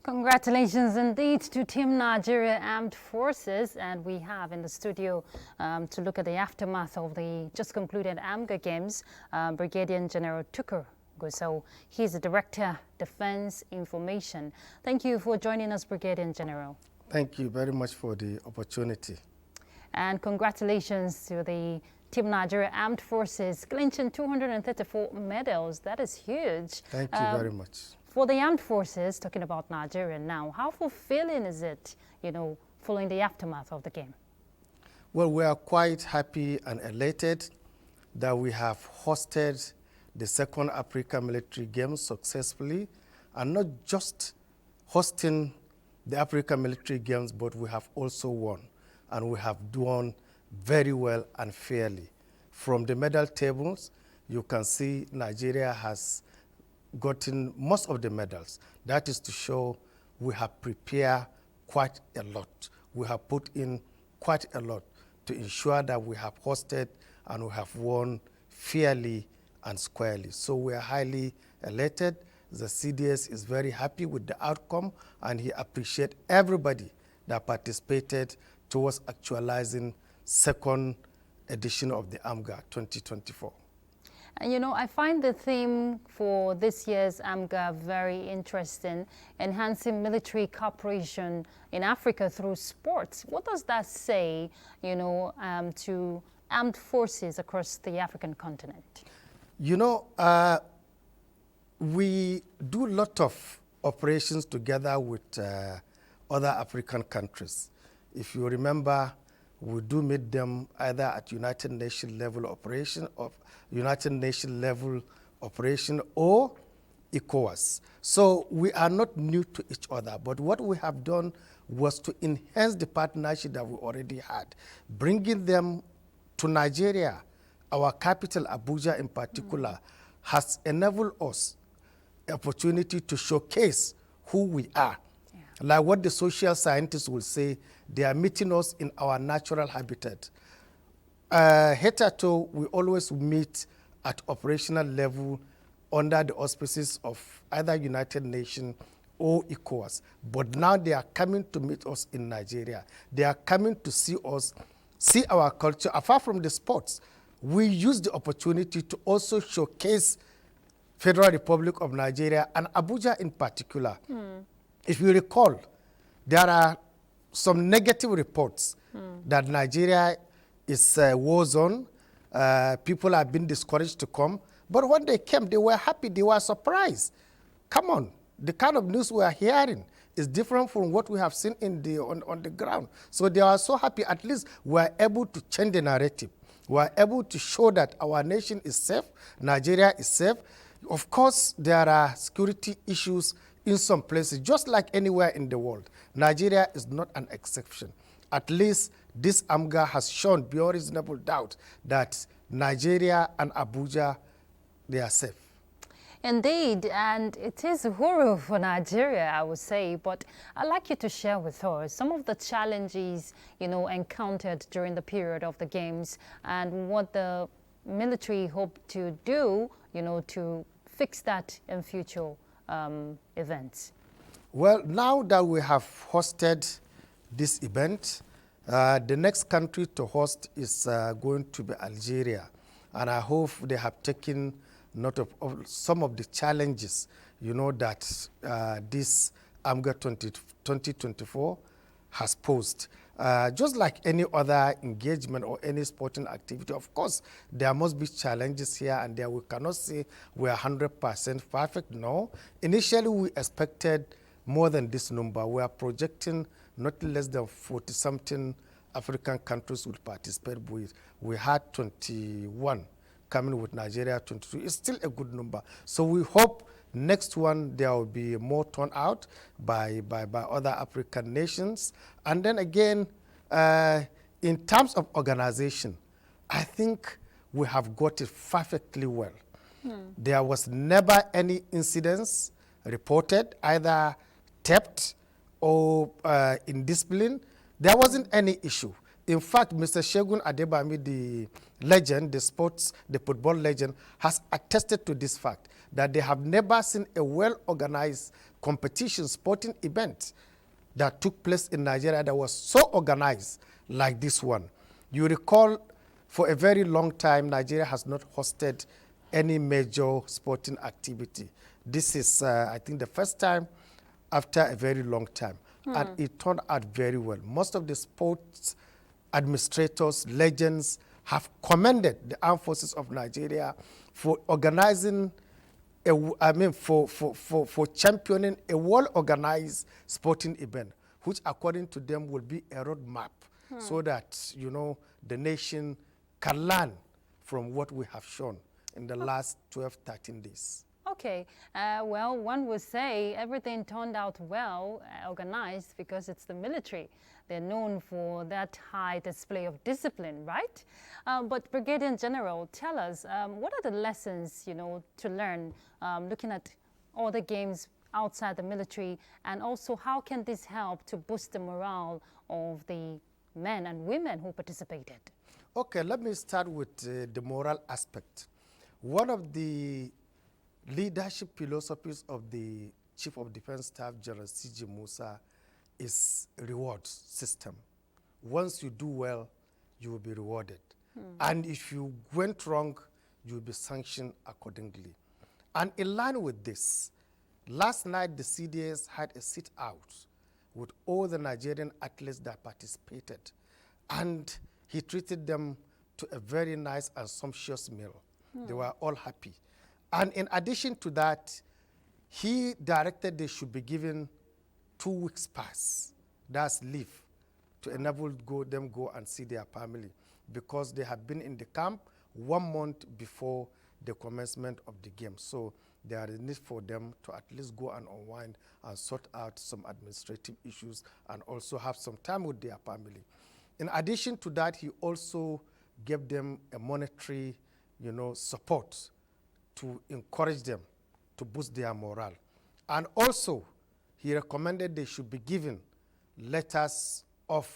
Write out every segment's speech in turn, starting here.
Congratulations indeed to Team Nigeria Armed Forces, and we have in the studio to look at the aftermath of the just concluded AMGA Games, Brigadier General Tukur Gusau. He's the Director, Defense Information. Thank you for joining us, Brigadier General. Thank you very much for the opportunity. And congratulations to the Team Nigeria Armed Forces, clinching 234 medals. That is huge. Thank you very much. For the armed forces, talking about Nigeria now, how fulfilling is it, following the aftermath of the game? Well, we are quite happy and elated that we have hosted the second Africa Military Games successfully, and not just hosting the Africa Military Games, but we have also won, and we have done very well and fairly. From the medal tables, you can see Nigeria has gotten most of the medals. That is to show we have prepared quite a lot. We have put in quite a lot to ensure that we have hosted and we have won fairly and squarely. So we are highly elated. The CDS is very happy with the outcome, and he appreciates everybody that participated towards actualizing second edition of the AMGA 2024. And I find the theme for this year's AMGA very interesting, enhancing military cooperation in Africa through sports. What does that say, to armed forces across the African continent? We do a lot of operations together with other African countries. If you remember, we do meet them either at United Nations level operation or ECOWAS. So we are not new to each other, but what we have done was to enhance the partnership that we already had, bringing them to Nigeria. Our capital, Abuja in particular, has enabled us the opportunity to showcase who we are. Yeah. Like what the social scientists will say, they are meeting us in our natural habitat. Hitherto, we always meet at operational level under the auspices of either United Nations or ECOWAS. But now they are coming to meet us in Nigeria. They are coming to see us, see our culture. Apart from the sports, we use the opportunity to also showcase Federal Republic of Nigeria and Abuja in particular. If you recall, there are some negative reports that Nigeria is a war zone. People have been discouraged to come. But when they came, they were happy, they were surprised. Come on, the kind of news we are hearing is different from what we have seen on the ground. So they are so happy, at least we are able to change the narrative. We are able to show that our nation is safe, Nigeria is safe. Of course, there are security issues in some places, just like anywhere in the world. Nigeria is not an exception. At least this AMGA has shown beyond reasonable doubt that Nigeria and Abuja, they are safe. Indeed, and it is uhuru for Nigeria, I would say, but I'd like you to share with us some of the challenges, encountered during the period of the games and what the military hope to do, to fix that in future events. Well, now that we have hosted this event, the next country to host is going to be Algeria. And I hope they have taken note of some of the challenges, that this AMGA 2024 has posed. Just like any other engagement or any sporting activity, of course, there must be challenges here and there. We cannot say we are 100% perfect, no. Initially, we expected more than this number. We are projecting not less than 40-something African countries will participate with. We had 21 coming with Nigeria, 22. It's still a good number. So we hope next one there will be more turnout by other African nations. And then again, in terms of organization, I think we have got it perfectly well. There was never any incidents reported, either theft or indiscipline. There wasn't any issue. In fact, Mr. Segun Adebami, the legend, the football legend, has attested to this fact, that they have never seen a well-organized competition, sporting event that took place in Nigeria that was so organized like this one. You recall for a very long time, Nigeria has not hosted any major sporting activity. This is, I think, the first time after a very long time. And it turned out very well. Most of the sports administrators, legends, have commended the armed forces of Nigeria for organizing, for championing a well-organized sporting event, which according to them will be a roadmap so that, you know, the nation can learn from what we have shown in the last 12, 13 days. Okay, well, one would say everything turned out well, organized, because it's the military. They're known for that high display of discipline, right? But Brigadier General, tell us, what are the lessons, you know, to learn looking at all the games outside the military, and also how can this help to boost the morale of the men and women who participated? Okay, let me start with the moral aspect. One of the leadership philosophies of the Chief of Defense Staff, General C.G. Musa, is reward system. Once you do well, you will be rewarded. And if you went wrong, you will be sanctioned accordingly. And in line with this, last night the CDS had a sit-out with all the Nigerian athletes that participated. And he treated them to a very nice and sumptuous meal. They were all happy. And in addition to that, he directed they should be given 2 weeks pass, that's leave, to enable them go and see their family, because they have been in the camp 1 month before the commencement of the game. So there is need for them to at least go and unwind and sort out some administrative issues and also have some time with their family. In addition to that, he also gave them a monetary, you know, support to encourage them to boost their morale. And also, he recommended they should be given letters of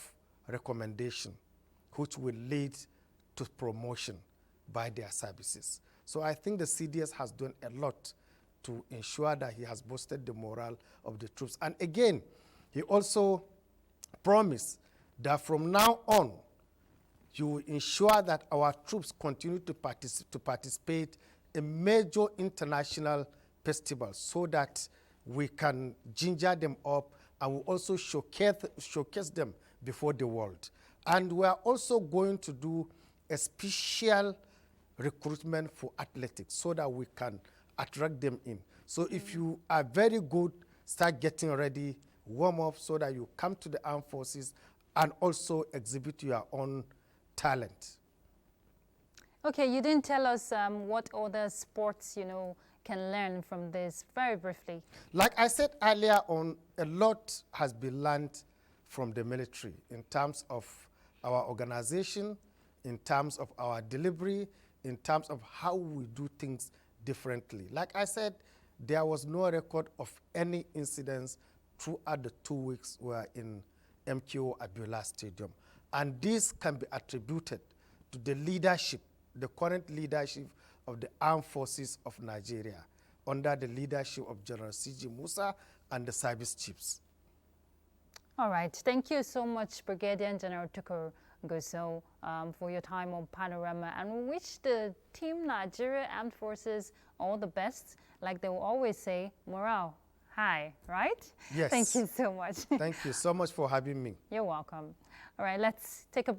recommendation, which will lead to promotion by their services. So I think the CDS has done a lot to ensure that he has boosted the morale of the troops. And again, he also promised that from now on, you will ensure that our troops continue to participate in major international festivals so that we can ginger them up and we also showcase them before the world. And we are also going to do a special recruitment for athletics so that we can attract them in. So if you are very good, start getting ready, warm up so that you come to the armed forces and also exhibit your own talent. Okay, you didn't tell us what other sports, you know, can learn from this, very briefly. Like I said earlier on, a lot has been learned from the military in terms of our organization, in terms of our delivery, in terms of how we do things differently. Like I said, there was no record of any incidents throughout the 2 weeks we were in MKO Abuja Stadium. And this can be attributed to the leadership, the current leadership of the armed forces of Nigeria under the leadership of General C.G. Musa and the service chiefs. All right. Thank you so much, Brigadier General Tukur Gusau, for your time on Panorama, and we wish the Team Nigeria Armed Forces all the best. Like they will always say, morale high, right? Yes. Thank you so much. Thank you so much for having me. You're welcome. All right, let's take a break.